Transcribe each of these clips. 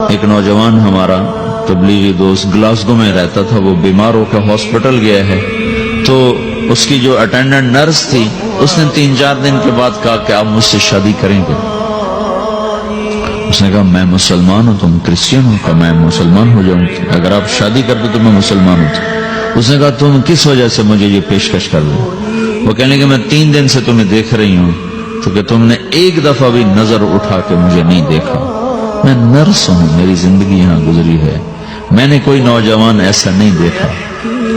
ایک نوجوان ہمارا تبلیغی دوست گلاسگو میں رہتا تھا، وہ بیمار ہو کے ہاسپٹل گیا ہے، تو اس کی جو اٹینڈنٹ نرس تھی اس نے 3-4 دن کے بعد کہا کہ آپ مجھ سے شادی کریں گے؟ اس نے کہا میں مسلمان ہوں، تم کرسچن ہو؟ کہ میں مسلمان ہو جاؤں، اگر آپ شادی کر دو تو میں مسلمان ہوں۔ اس نے کہا تم کس وجہ سے مجھے یہ پیشکش کر دو؟ وہ کہنے کہ میں 3 دن سے تمہیں دیکھ رہی ہوں تو کہ تم نے ایک دفعہ بھی نظر اٹھا کے مجھے نہیں دیکھا، میں نرس ہوں، میری زندگی یہاں گزری ہے، میں نے کوئی نوجوان ایسا نہیں دیکھا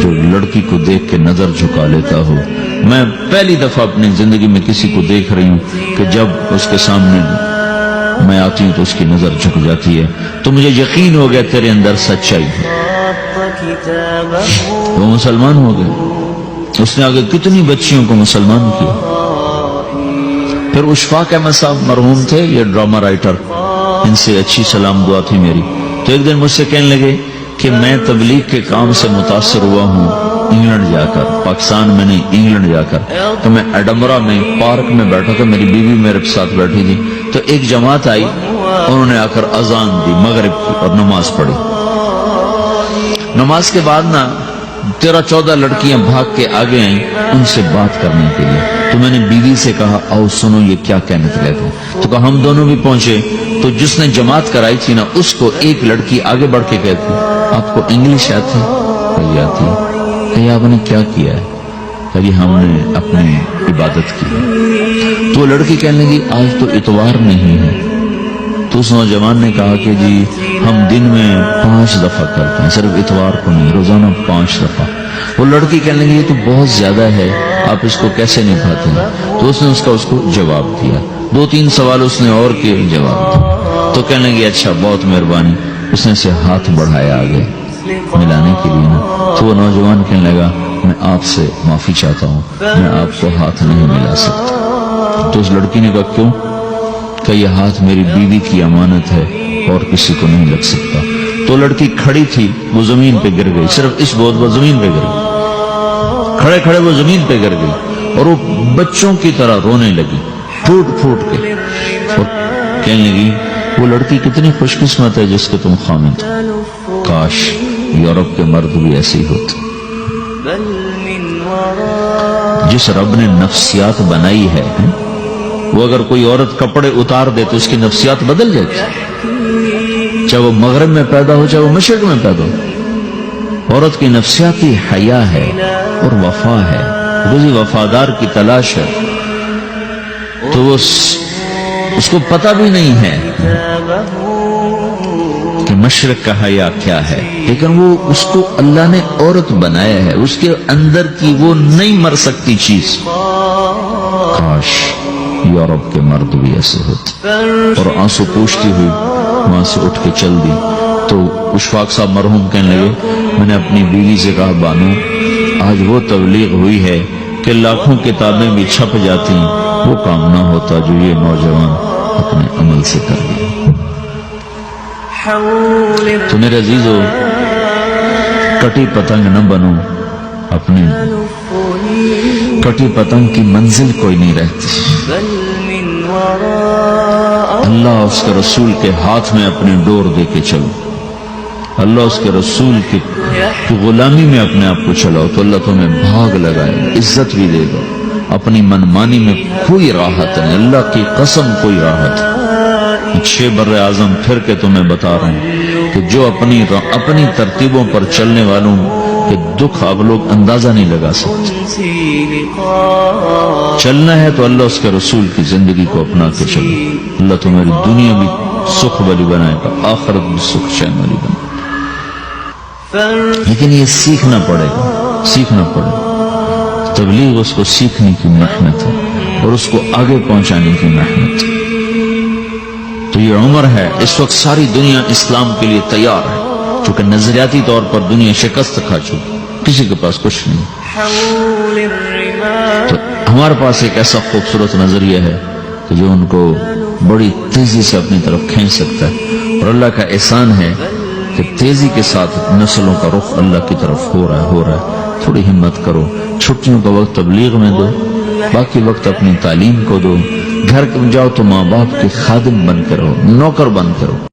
جو لڑکی کو دیکھ کے نظر جھکا لیتا ہو، میں پہلی دفعہ اپنی زندگی میں کسی کو دیکھ رہی ہوں کہ جب اس کے سامنے میں آتی ہوں تو اس کی نظر جھک جاتی ہے، تو مجھے یقین ہو گیا تیرے اندر سچائی ہے۔ وہ مسلمان ہو گئے، اس نے آگے کتنی بچیوں کو مسلمان کیا۔ پھر اشفاق احمد صاحب مرحوم تھے، یہ ڈرامہ رائٹر، ان سے اچھی سلام دعا تھی میری، تو ایک دن مجھ سے کہنے لگے کہ میں تبلیغ کے کام سے متاثر ہوا ہوں انگلینڈ جا کر، پاکستان میں نہیں انگلینڈ جا کر، تو میں ایڈنبرا میں پارک میں بیٹھا تھا، میری بیوی میرے ساتھ بیٹھی تھی، تو ایک جماعت آئی، انہوں نے آ کر اذان دی مغرب کی اور نماز پڑھی۔ نماز کے بعد 13-14 لڑکیاں بھاگ کے آگے آئیں ان سے بات کرنے کے لیے، تو میں نے بیوی سے کہا آؤ سنو یہ کیا کہنے لگے تھے، تو کہا ہم دونوں بھی پہنچے، تو جس نے جماعت کرائی تھی نا اس کو ایک لڑکی آگے بڑھ کے کہتی آپ کو انگلش آتی؟ کہی آتی ہے۔ کہی آپ نے کیا کیا ہے؟ کہی ہم نے اپنی عبادت کی۔ تو لڑکی کہنے لگی آج تو اتوار نہیں ہے، تو اس نوجوان نے کہا کہ جی ہم دن میں 5 دفعہ کرتے ہیں، صرف اتوار کو نہیں، روزانہ 5 دفعہ۔ وہ لڑکی کہنے لگی یہ تو بہت زیادہ ہے، آپ اس کو کیسے نبھاتے ہیں؟ تو اس نے اس کو جواب دیا، 2-3 سوال اس نے اور کے جواب دیا، تو کہنے لگی اچھا بہت مہربانی، اس نے سے ہاتھ بڑھایا آگے ملانے کے لیے نا، تو وہ نوجوان کہنے لگا میں آپ سے معافی چاہتا ہوں، میں آپ کو ہاتھ نہیں ملا سکتا۔ تو اس لڑکی نے کہا کیوں؟ کہ یہ ہاتھ میری بیوی کی امانت ہے اور کسی کو نہیں لگ سکتا۔ تو لڑکی کھڑی تھی، وہ زمین پہ گر گئی، صرف اس بہت وہ زمین پہ گر گئی، کھڑے کھڑے وہ زمین پہ گر گئی اور وہ بچوں کی طرح رونے لگی پھوٹ پھوٹ کے، اور کہنے لگی وہ لڑکی کتنی خوش قسمت ہے جس کے تم خامد، کاش یورپ کے مرد بھی ایسے ہی ہوتے۔ جس رب نے نفسیات بنائی ہے وہ اگر کوئی عورت کپڑے اتار دے تو اس کی نفسیات بدل جاتی، چاہے وہ مغرب میں پیدا ہو چاہے وہ مشرق میں پیدا ہو۔ عورت کی نفسیاتی حیا ہے اور وفا ہے، کسی وفادار کی تلاش ہے، تو وہ اس کو پتہ بھی نہیں ہے کہ مشرق کا حیا کیا ہے، لیکن وہ اس کو اللہ نے عورت بنایا ہے، اس کے اندر کی وہ نہیں مر سکتی چیز، کاش یورپ کے مرد بھی ایسے ہوتے۔ اور آنسو پوچھتی ہوئی وہاں سے اٹھ کے چل دی۔ تو اشفاق صاحب مرحوم کہنے لگے میں نے اپنی بیوی سے کہا بانو آج وہ تبلیغ ہوئی ہے کہ لاکھوں کتابیں بھی چھپ جاتی، وہ کام نہ ہوتا جو یہ نوجوان اپنے عمل سے کر لیا۔ تو میرے عزیزو کٹی پتنگ نہ بنو، اپنے کٹی پتنگ کی منزل کوئی نہیں رہتی، اللہ اس کے رسول کے ہاتھ میں اپنی ڈور دے کے چلو، اللہ اس کے رسول کی غلامی میں اپنے آپ کو چلاؤ تو اللہ تمہیں بھاگ لگائے، عزت بھی دے گا۔ اپنی منمانی میں کوئی راحت نہیں، اللہ کی قسم کوئی راحت نہیں۔ 6 بر اعظم پھر کے تمہیں بتا رہا ہوں کہ جو اپنی ترتیبوں پر چلنے والوں کہ دکھ آپ لوگ اندازہ نہیں لگا سکتے۔ چلنا ہے تو اللہ اس کے رسول کی زندگی کو اپنا کے چلو، اللہ تمہاری دنیا بھی سکھ والی بنائے گا، آخرت بھی سکھ چین والی بنائے گا۔ لیکن یہ سیکھنا پڑے گا، سیکھنا پڑے گا۔ تبلیغ اس کو سیکھنے کی محنت ہے اور اس کو آگے پہنچانے کی محنت ہے۔ تو یہ عمر ہے، اس وقت ساری دنیا اسلام کے لیے تیار ہے، چونکہ نظریاتی طور پر دنیا شکست کھا چکی، کسی کے پاس کچھ نہیں، تو ہمارے پاس ایک ایسا خوبصورت نظریہ ہے کہ جو ان کو بڑی تیزی سے اپنی طرف کھینچ سکتا ہے، اور اللہ کا احسان ہے کہ تیزی کے ساتھ نسلوں کا رخ اللہ کی طرف ہو رہا ہے۔ تھوڑی ہمت کرو، چھٹیوں کا وقت تبلیغ میں دو، باقی وقت اپنی تعلیم کو دو، گھر جاؤ تو ماں باپ کے خادم بن کے رہو، نوکر بن کے رہو۔